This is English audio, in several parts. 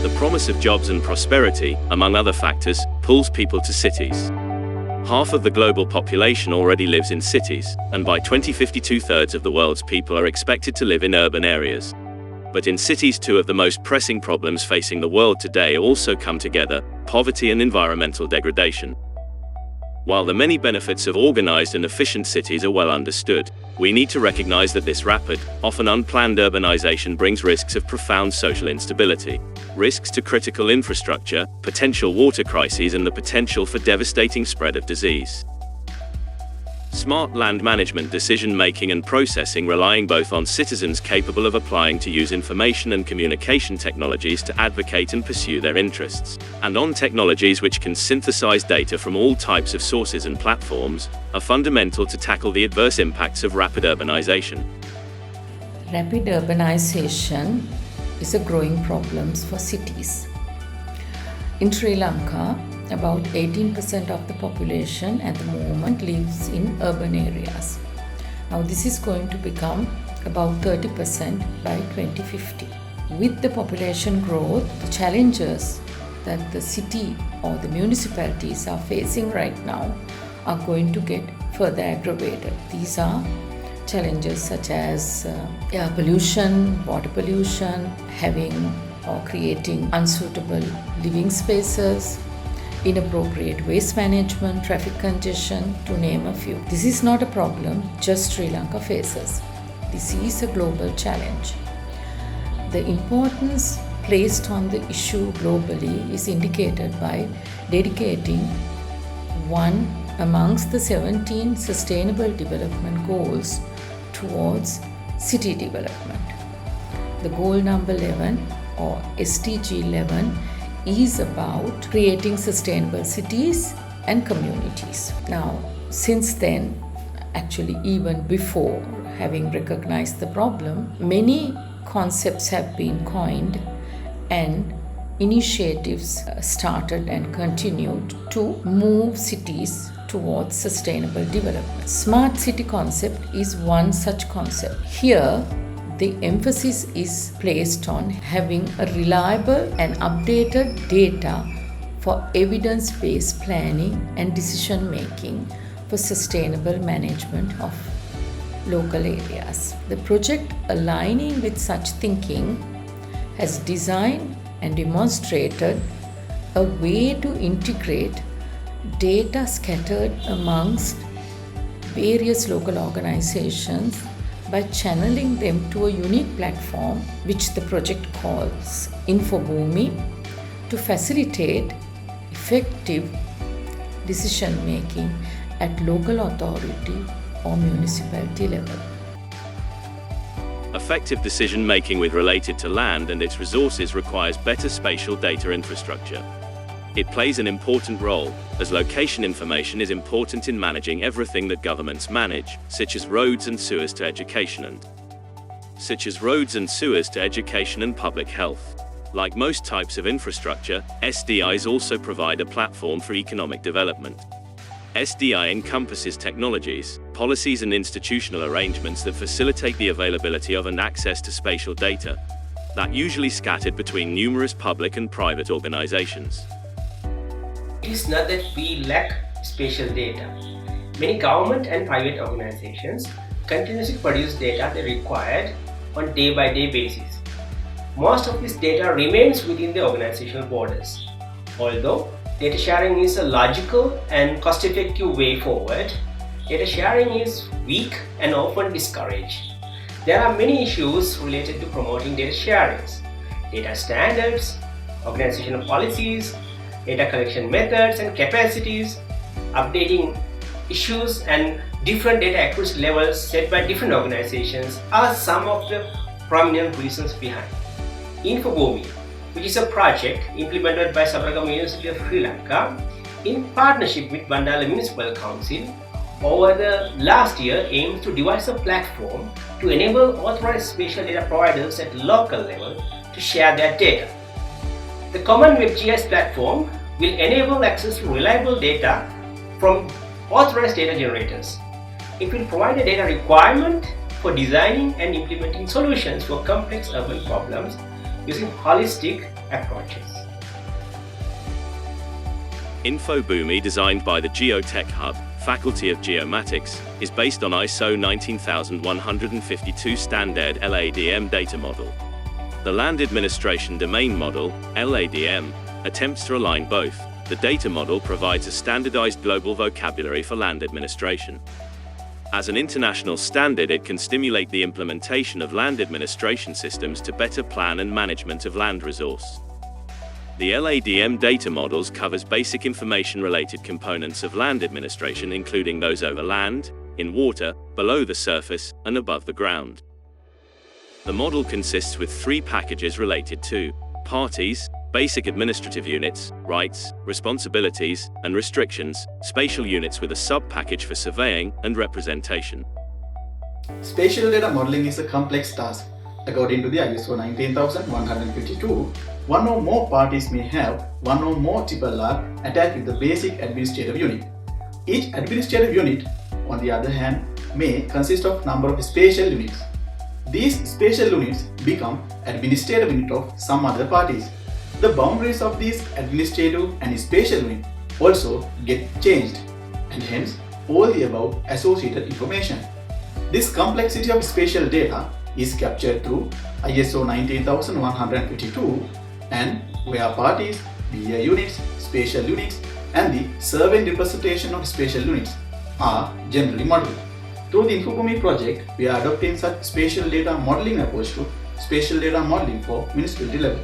The promise of jobs and prosperity, among other factors, pulls people to cities. Half of the global population already lives in cities, and by 2050 2/3 of the world's people are expected to live in urban areas. But in cities, two of the most pressing problems facing the world today also come together: poverty and environmental degradation. While the many benefits of organized and efficient cities are well understood, we need to recognize that this rapid, often unplanned urbanization brings risks of profound social instability, risks to critical infrastructure, potential water crises, and the potential for devastating spread of disease. Smart land management, decision-making and processing, relying both on citizens capable of applying to use information and communication technologies to advocate and pursue their interests, and on technologies which can synthesize data from all types of sources and platforms, are fundamental to tackle the adverse impacts of rapid urbanization. Rapid urbanization is a growing problem for cities. In Sri Lanka, about 18% of the population at the moment lives in urban areas. Now this is going to become about 30% by 2050. With the population growth, the challenges that the city or the municipalities are facing right now are going to get further aggravated. These are challenges such as air pollution, water pollution, having or creating unsuitable living spaces, inappropriate waste management, traffic congestion, to name a few. This is not a problem just Sri Lanka faces. This is a global challenge. The importance placed on the issue globally is indicated by dedicating one amongst the 17 Sustainable Development Goals towards city development. The goal number 11, or SDG 11, is about creating sustainable cities and communities. Now, since then, actually even before having recognized the problem, many concepts have been coined and initiatives started and continued to move cities towards sustainable development. Smart city concept is one such concept. Here, the emphasis is placed on having a reliable and updated data for evidence-based planning and decision-making for sustainable management of local areas. The project, aligning with such thinking, has designed and demonstrated a way to integrate data scattered amongst various local organizations by channeling them to a unique platform which the project calls InfoBhoomi to facilitate effective decision making at local authority or municipality level. Effective decision making with related to land and its resources requires better spatial data infrastructure. It plays an important role, as location information is important in managing everything that governments manage, such as roads and sewers to education and public health. Like most types of infrastructure, SDIs also provide a platform for economic development. SDI encompasses technologies, policies and institutional arrangements that facilitate the availability of and access to spatial data, that usually scattered between numerous public and private organizations. It is not that we lack spatial data. Many government and private organizations continuously produce data they required on day-by-day basis. Most of this data remains within the organizational borders. Although data sharing is a logical and cost-effective way forward, data sharing is weak and often discouraged. There are many issues related to promoting data sharing: data standards, organizational policies, data collection methods and capacities, updating issues, and different data accuracy levels set by different organizations are some of the prominent reasons behind. InfoBhoomi, which is a project implemented by Sabaragama University of Sri Lanka in partnership with Bandala Municipal Council, over the last year aims to devise a platform to enable authorized spatial data providers at local level to share their data. The common web-gis platform will enable access to reliable data from authorized data generators. It will provide a data requirement for designing and implementing solutions for complex urban problems using holistic approaches. InfoBhoomi, designed by the Geotech Hub, Faculty of Geomatics, is based on ISO 19152 standard LADM data model. The Land Administration Domain Model, LADM, attempts to align both. The data model provides a standardized global vocabulary for land administration. As an international standard, it can stimulate the implementation of land administration systems to better plan and management of land resource. The LADM data models covers basic information-related components of land administration, including those over land, in water, below the surface, and above the ground. The model consists with 3 packages related to parties, basic administrative units, rights, responsibilities, and restrictions, spatial units with a sub-package for surveying and representation. Spatial data modeling is a complex task. According to the ISO 19152, one or more parties may have one or more TLR attached with the basic administrative unit. Each administrative unit, on the other hand, may consist of number of spatial units. These spatial units become administrative unit of some other parties. The boundaries of these administrative and spatial units also get changed, and hence all the above associated information. This complexity of spatial data is captured through ISO 19152, and where parties, BA units, spatial units, and the surveying representation of spatial units are generally modeled. Through the InfoBhoomi project, we are adopting such spatial data modeling approach to spatial data modeling for municipality level.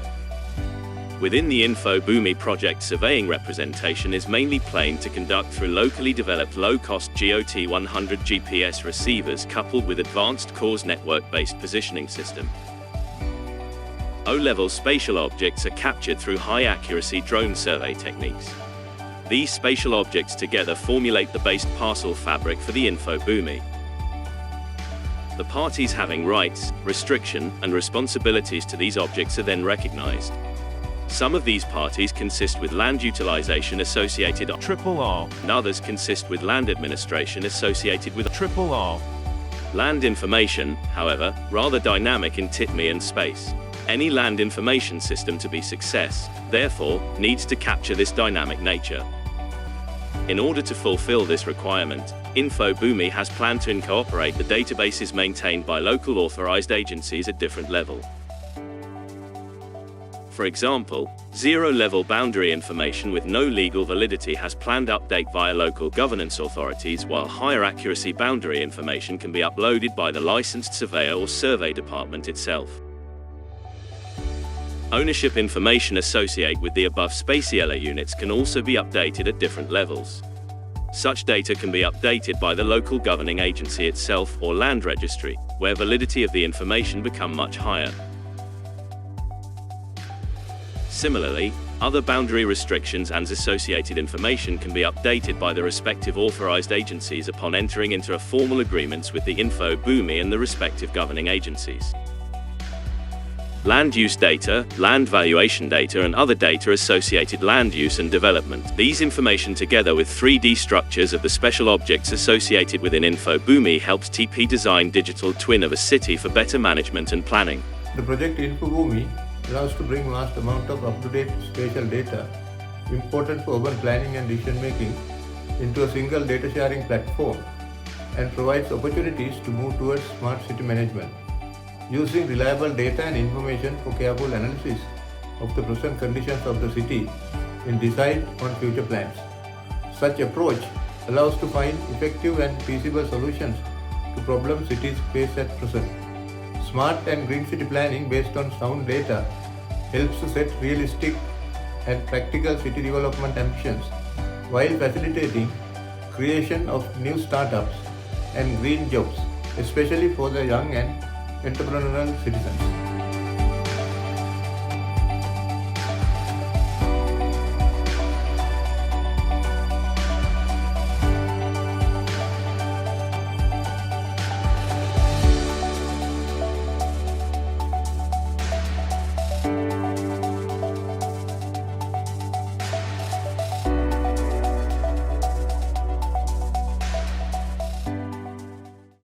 Within the InfoBhoomi project, surveying representation is mainly planned to conduct through locally developed low-cost GOT100 GPS receivers coupled with advanced cause network-based positioning system. O-level spatial objects are captured through high-accuracy drone survey techniques. These spatial objects together formulate the base parcel fabric for the InfoBhoomi. The parties having rights, restriction, and responsibilities to these objects are then recognized. Some of these parties consist with land utilization associated with RRR, and others consist with land administration associated with RRR. Land information, however, rather dynamic in TITMI and space. Any land information system to be success, therefore, needs to capture this dynamic nature. In order to fulfill this requirement, InfoBhoomi has planned to incorporate the databases maintained by local authorized agencies at different levels. For example, zero-level boundary information with no legal validity has planned update via local governance authorities, while higher accuracy boundary information can be uploaded by the licensed surveyor or survey department itself. Ownership information associated with the above spatial units can also be updated at different levels. Such data can be updated by the local governing agency itself or land registry, where validity of the information become much higher. Similarly, other boundary restrictions and associated information can be updated by the respective authorized agencies upon entering into a formal agreements with the InfoBhoomi and the respective governing agencies. Land use data, land valuation data, and other data associated land use and development. These information together with 3D structures of the special objects associated within InfoBhoomi helps TP design digital twin of a city for better management and planning. The project InfoBhoomi allows to bring vast amount of up-to-date spatial data important for urban planning and decision-making into a single data sharing platform and provides opportunities to move towards smart city management, using reliable data and information for careful analysis of the present conditions of the city in decide on future plans. Such approach allows to find effective and feasible solutions to problems cities face at present. Smart and green city planning based on sound data helps to set realistic and practical city development ambitions while facilitating creation of new startups and green jobs, especially for the young and entrepreneurial citizens.